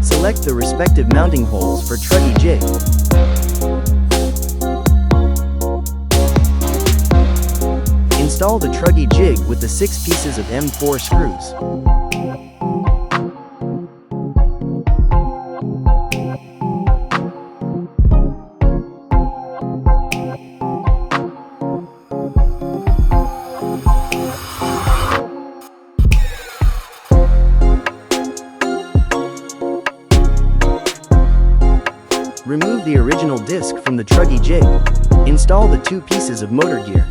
Select the respective mounting holes for Truggy jig. Install the Truggy jig with the 6 pieces of M4 screws. Remove the original disc from the Truggy jig. Install the 2 pieces of motor gear.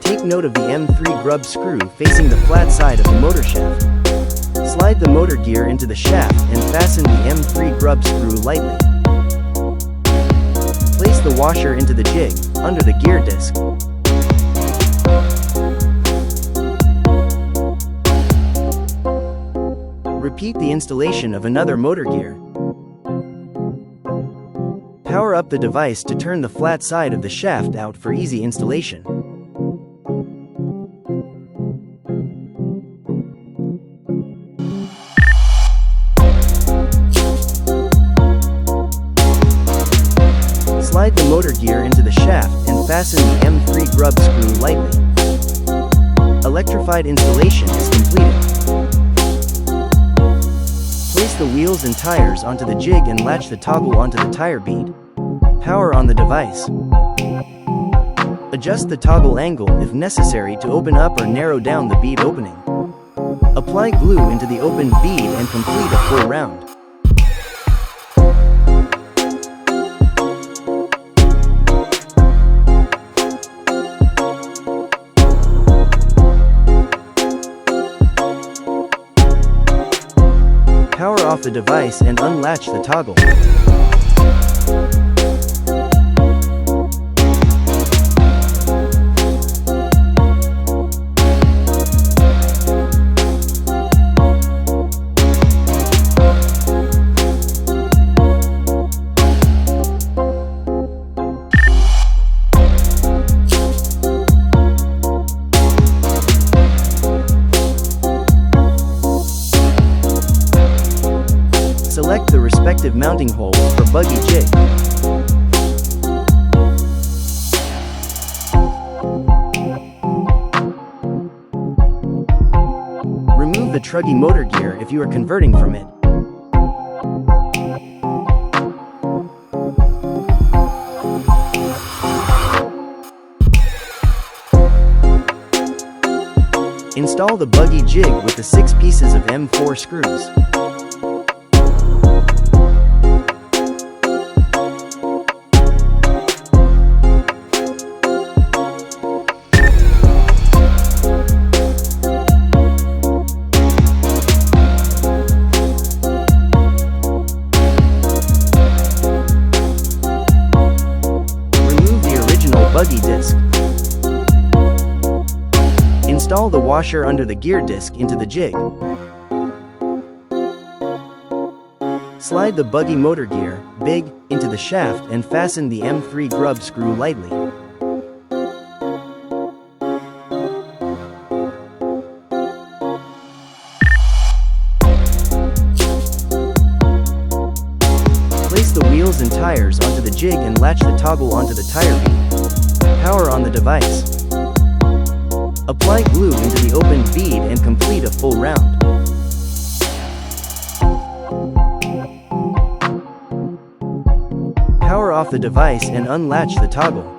Take note of the M3 grub screw facing the flat side of the motor shaft. Slide the motor gear into the shaft and fasten the M3 grub screw lightly. Place the washer into the jig, under the gear disc. Repeat the installation of another motor gear. Power up the device to turn the flat side of the shaft out for easy installation. Slide the motor gear into the shaft and fasten the M3 grub screw lightly. Electrified installation is completed. Place the wheels and tires onto the jig and latch the toggle onto the tire bead. Power on the device. Adjust the toggle angle if necessary to open up or narrow down the bead opening. Apply glue into the opened bead and complete a full round. Power off the device and unlatch the toggle. Select the respective mounting holes for Buggy jig. Remove the Truggy motor gear if you are converting from it. Install the Buggy jig with the 6 pieces of M4 screws. Buggy disc. Install the washer under the gear disc into the jig. Slide the Buggy motor gear, big, into the shaft and fasten the M3 grub screw lightly. Place the wheels and tires onto the jig and latch the toggle onto the tire bead. Power on the device. Apply glue into the opened bead and complete a full round. Power off the device and unlatch the toggle.